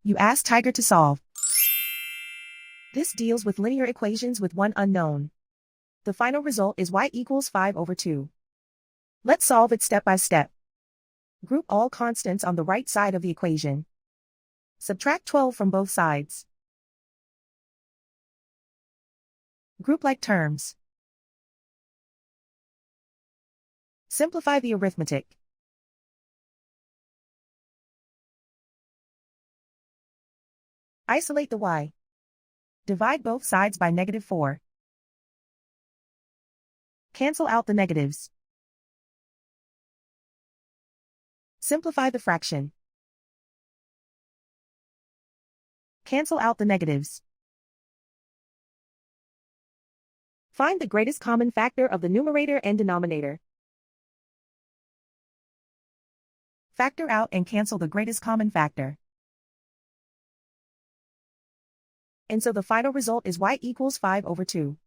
You ask Tiger to solve. This deals with linear equations with one unknown. The final result is y equals 5/2. Let's solve it step by step. Group all constants on the right side of the equation. Subtract 12 from both sides. Group like terms. Simplify the arithmetic. Isolate the y. Divide both sides by -4. Cancel out the negatives. Simplify the fraction. Cancel out the negatives. Find the greatest common factor of the numerator and denominator. Factor out and cancel the greatest common factor. And so the final result is y equals 5/2.